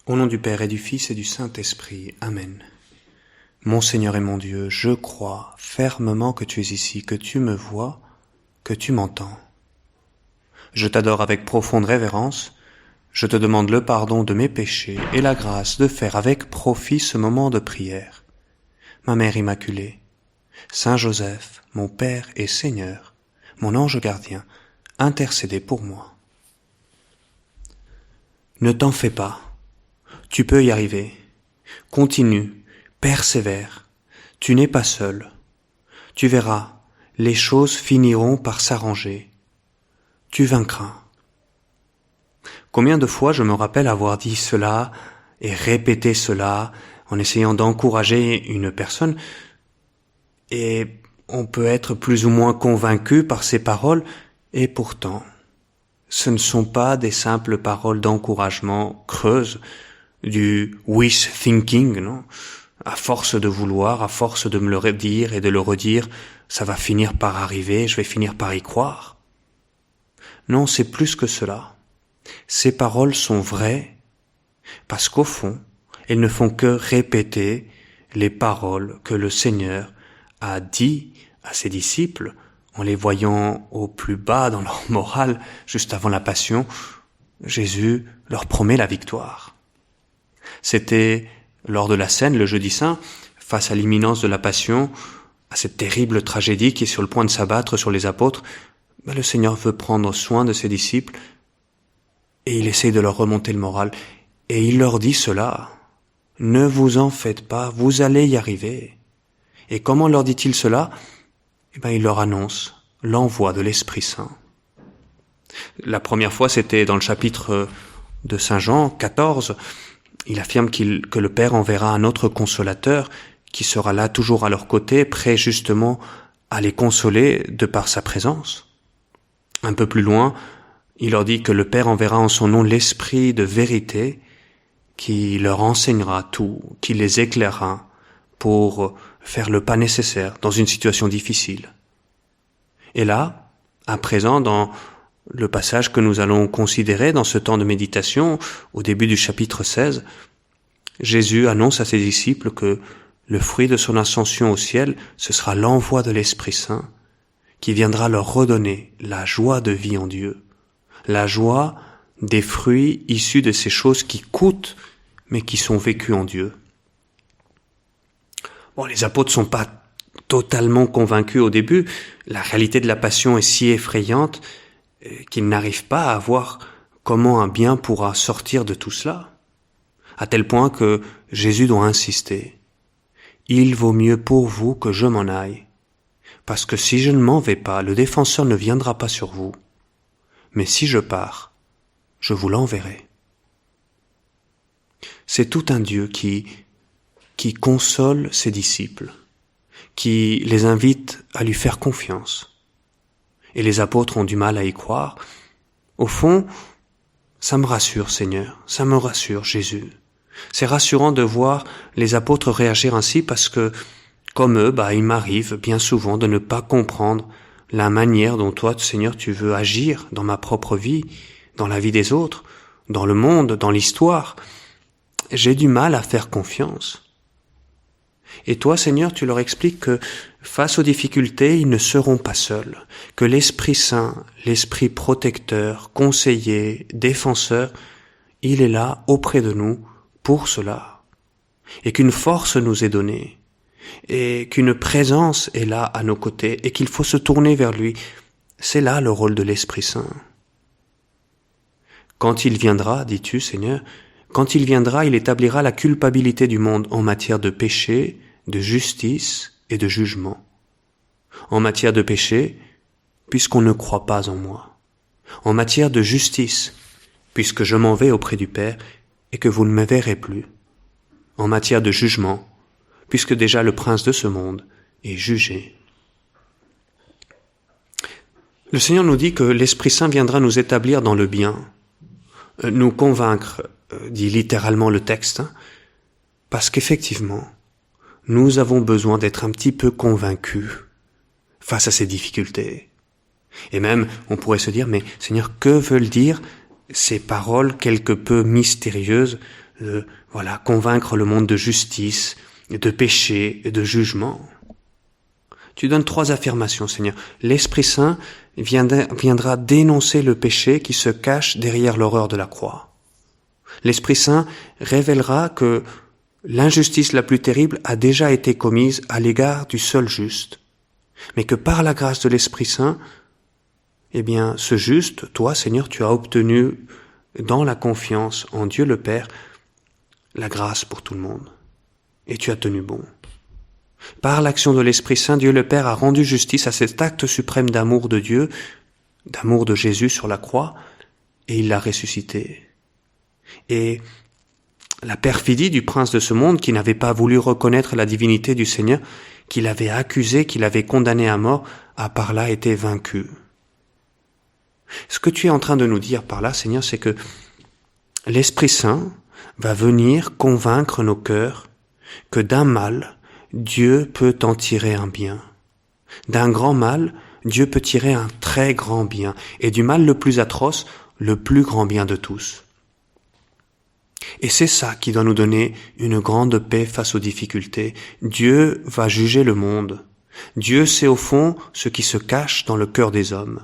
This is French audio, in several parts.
Au nom du Père et du Fils et du Saint-Esprit. Amen. Mon Seigneur et mon Dieu, je crois fermement que tu es ici, que tu me vois, que tu m'entends. Je t'adore avec profonde révérence, je te demande le pardon de mes péchés et la grâce de faire avec profit ce moment de prière. Ma Mère Immaculée, Saint Joseph, mon Père et Seigneur, mon ange gardien, intercédez pour moi. Ne t'en fais pas, tu peux y arriver. Continue, persévère, tu n'es pas seul. Tu verras, les choses finiront par s'arranger. Tu vaincras. Combien de fois je me rappelle avoir dit cela et répété cela en essayant d'encourager une personne, et on peut être plus ou moins convaincu par ces paroles, et pourtant, ce ne sont pas des simples paroles d'encouragement creuses, du wish thinking, non? À force de vouloir, à force de me le redire et de le redire, ça va finir par arriver, je vais finir par y croire. Non, c'est plus que cela. Ces paroles sont vraies parce qu'au fond, elles ne font que répéter les paroles que le Seigneur a dit à ses disciples en les voyant au plus bas dans leur morale juste avant la Passion. Jésus leur promet la victoire. C'était lors de la scène, le jeudi saint, face à l'imminence de la Passion, à cette terrible tragédie qui est sur le point de s'abattre sur les apôtres, le Seigneur veut prendre soin de ses disciples et il essaie de leur remonter le moral. Et il leur dit cela, « Ne vous en faites pas, vous allez y arriver. » Et comment leur dit-il cela ? Il leur annonce l'envoi de l'Esprit Saint. La première fois, c'était dans le chapitre de Saint Jean 14. Il affirme que le Père enverra un autre consolateur qui sera là toujours à leur côté, prêt justement à les consoler de par sa présence. Un peu plus loin, il leur dit que le Père enverra en son nom l'Esprit de vérité qui leur enseignera tout, qui les éclairera pour faire le pas nécessaire dans une situation difficile. Et là, à présent, dans le passage que nous allons considérer dans ce temps de méditation, au début du chapitre 16, Jésus annonce à ses disciples que le fruit de son ascension au ciel, ce sera l'envoi de l'Esprit Saint, qui viendra leur redonner la joie de vie en Dieu, la joie des fruits issus de ces choses qui coûtent, mais qui sont vécues en Dieu. Bon, les apôtres sont pas totalement convaincus au début. La réalité de la Passion est si effrayante qu'ils n'arrivent pas à voir comment un bien pourra sortir de tout cela. À tel point que Jésus doit insister. Il vaut mieux pour vous que je m'en aille. Parce que si je ne m'en vais pas, le défenseur ne viendra pas sur vous. Mais si je pars, je vous l'enverrai. C'est tout un Dieu qui console ses disciples, qui les invite à lui faire confiance. Et les apôtres ont du mal à y croire. Au fond, ça me rassure, Seigneur, ça me rassure, Jésus. C'est rassurant de voir les apôtres réagir ainsi parce que, comme eux, il m'arrive bien souvent de ne pas comprendre la manière dont toi, Seigneur, tu veux agir dans ma propre vie, dans la vie des autres, dans le monde, dans l'histoire. J'ai du mal à faire confiance. Et toi, Seigneur, tu leur expliques que face aux difficultés, ils ne seront pas seuls, que l'Esprit Saint, l'Esprit protecteur, conseiller, défenseur, il est là auprès de nous pour cela, et qu'une force nous est donnée, et qu'une présence est là à nos côtés, et qu'il faut se tourner vers lui. C'est là le rôle de l'Esprit Saint. Quand il viendra, dis-tu, Seigneur, quand il viendra, il établira la culpabilité du monde en matière de péché, de justice et de jugement. En matière de péché, puisqu'on ne croit pas en moi. En matière de justice, puisque je m'en vais auprès du Père et que vous ne me verrez plus. En matière de jugement, puisque déjà le prince de ce monde est jugé. Le Seigneur nous dit que l'Esprit Saint viendra nous établir dans le bien, nous convaincre, dit littéralement le texte, parce qu'effectivement, nous avons besoin d'être un petit peu convaincus face à ces difficultés. Et même, on pourrait se dire, mais Seigneur, que veulent dire ces paroles quelque peu mystérieuses, convaincre le monde de justice, de péché et de jugement. Tu donnes 3 affirmations, Seigneur. L'Esprit Saint viendra dénoncer le péché qui se cache derrière l'horreur de la croix. L'Esprit Saint révélera que l'injustice la plus terrible a déjà été commise à l'égard du seul juste, mais que par la grâce de l'Esprit Saint, ce juste, toi, Seigneur, tu as obtenu dans la confiance en Dieu le Père la grâce pour tout le monde, et tu as tenu bon. Par l'action de l'Esprit Saint, Dieu le Père a rendu justice à cet acte suprême d'amour de Dieu, d'amour de Jésus sur la croix, et il l'a ressuscité. Et la perfidie du prince de ce monde, qui n'avait pas voulu reconnaître la divinité du Seigneur, qui l'avait accusé, qui l'avait condamné à mort, a par là été vaincue. Ce que tu es en train de nous dire par là, Seigneur, c'est que l'Esprit Saint va venir convaincre nos cœurs que d'un mal, Dieu peut en tirer un bien. D'un grand mal, Dieu peut tirer un très grand bien. Et du mal le plus atroce, le plus grand bien de tous. Et c'est ça qui doit nous donner une grande paix face aux difficultés. Dieu va juger le monde. Dieu sait au fond ce qui se cache dans le cœur des hommes.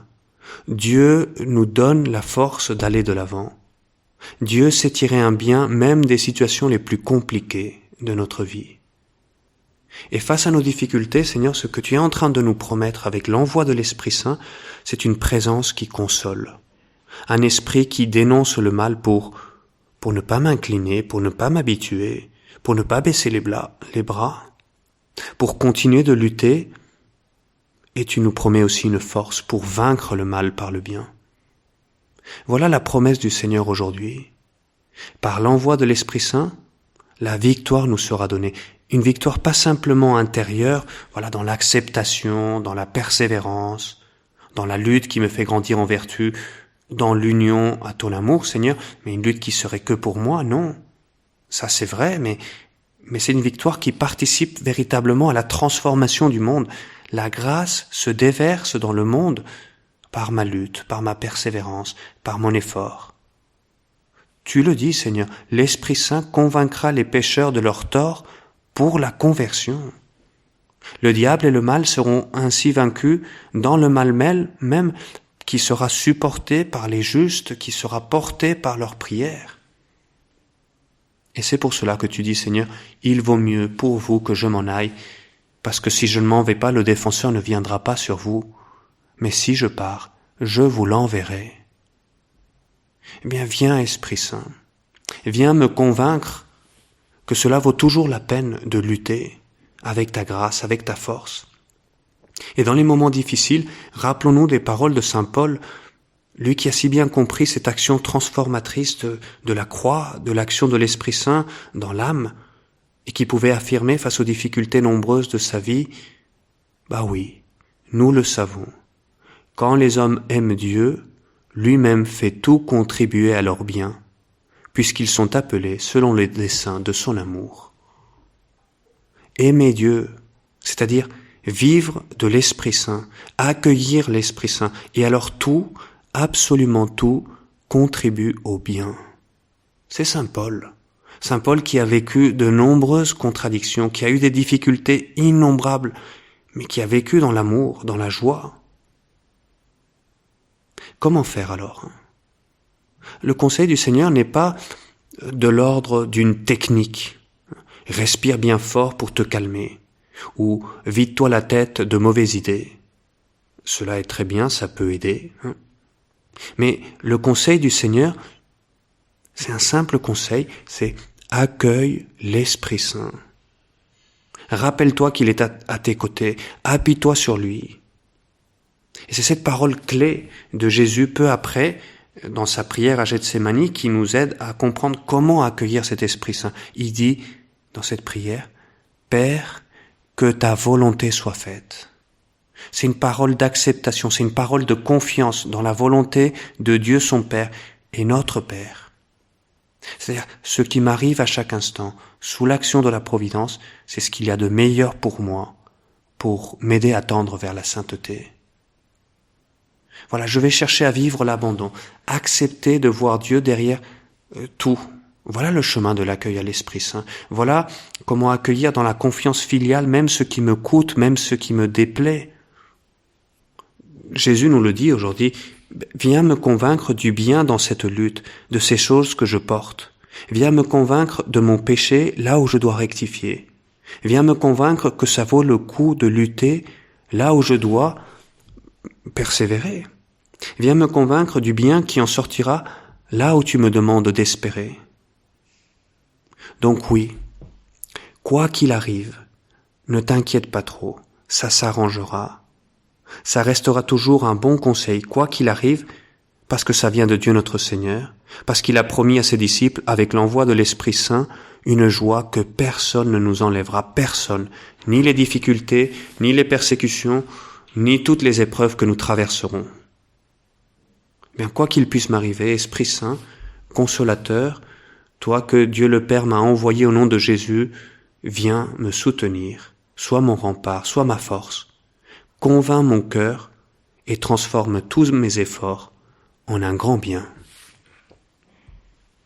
Dieu nous donne la force d'aller de l'avant. Dieu sait tirer un bien même des situations les plus compliquées de notre vie. Et face à nos difficultés, Seigneur, ce que tu es en train de nous promettre avec l'envoi de l'Esprit Saint, c'est une présence qui console. Un esprit qui dénonce le mal pour ne pas m'incliner, pour ne pas m'habituer, pour ne pas baisser les bras, pour continuer de lutter, et tu nous promets aussi une force pour vaincre le mal par le bien. Voilà la promesse du Seigneur aujourd'hui. Par l'envoi de l'Esprit Saint, la victoire nous sera donnée. Une victoire pas simplement intérieure, dans l'acceptation, dans la persévérance, dans la lutte qui me fait grandir en vertu, dans l'union à ton amour, Seigneur, mais une lutte qui serait que pour moi, non. Ça c'est vrai, mais c'est une victoire qui participe véritablement à la transformation du monde. La grâce se déverse dans le monde par ma lutte, par ma persévérance, par mon effort. Tu le dis, Seigneur, l'Esprit Saint convaincra les pécheurs de leur tort pour la conversion. Le diable et le mal seront ainsi vaincus dans le mal même qui sera supporté par les justes, qui sera porté par leurs prières. Et c'est pour cela que tu dis, Seigneur, il vaut mieux pour vous que je m'en aille, parce que si je ne m'en vais pas, le défenseur ne viendra pas sur vous. Mais si je pars, je vous l'enverrai. Eh bien, viens, Esprit Saint, viens me convaincre que cela vaut toujours la peine de lutter avec ta grâce, avec ta force. Et dans les moments difficiles, rappelons-nous des paroles de saint Paul, lui qui a si bien compris cette action transformatrice de la croix, de l'action de l'Esprit Saint dans l'âme, et qui pouvait affirmer face aux difficultés nombreuses de sa vie, oui, nous le savons, quand les hommes aiment Dieu, lui-même fait tout contribuer à leur bien, puisqu'ils sont appelés selon les desseins de son amour. Aimer Dieu, c'est-à-dire vivre de l'Esprit Saint, accueillir l'Esprit Saint, et alors tout, absolument tout, contribue au bien. C'est saint Paul. Saint Paul qui a vécu de nombreuses contradictions, qui a eu des difficultés innombrables, mais qui a vécu dans l'amour, dans la joie. Comment faire alors ? Le conseil du Seigneur n'est pas de l'ordre d'une technique. Respire bien fort pour te calmer. Ou vide-toi la tête de mauvaises idées. Cela est très bien, ça peut aider. Mais le conseil du Seigneur, c'est un simple conseil, c'est accueille l'Esprit Saint. Rappelle-toi qu'il est à tes côtés, appuie-toi sur lui. Et c'est cette parole clé de Jésus peu après, dans sa prière à Gethsémani, qui nous aide à comprendre comment accueillir cet Esprit Saint. Il dit dans cette prière, « Père, que ta volonté soit faite. » C'est une parole d'acceptation, c'est une parole de confiance dans la volonté de Dieu son Père et notre Père. C'est-à-dire, ce qui m'arrive à chaque instant, sous l'action de la Providence, c'est ce qu'il y a de meilleur pour moi, pour m'aider à tendre vers la sainteté. Voilà, je vais chercher à vivre l'abandon, accepter de voir Dieu derrière tout. Voilà le chemin de l'accueil à l'Esprit Saint. Voilà comment accueillir dans la confiance filiale même ce qui me coûte, même ce qui me déplaît. Jésus nous le dit aujourd'hui, viens me convaincre du bien dans cette lutte, de ces choses que je porte. Viens me convaincre de mon péché là où je dois rectifier. Viens me convaincre que ça vaut le coup de lutter là où je dois persévérer. Viens me convaincre du bien qui en sortira là où tu me demandes d'espérer. Donc oui, quoi qu'il arrive, ne t'inquiète pas trop, ça s'arrangera. Ça restera toujours un bon conseil, quoi qu'il arrive, parce que ça vient de Dieu notre Seigneur, parce qu'il a promis à ses disciples, avec l'envoi de l'Esprit Saint, une joie que personne ne nous enlèvera, personne, ni les difficultés, ni les persécutions, ni toutes les épreuves que nous traverserons. Bien, quoi qu'il puisse m'arriver, Esprit Saint, consolateur, toi que Dieu le Père m'a envoyé au nom de Jésus, viens me soutenir, sois mon rempart, sois ma force, convainc mon cœur et transforme tous mes efforts en un grand bien.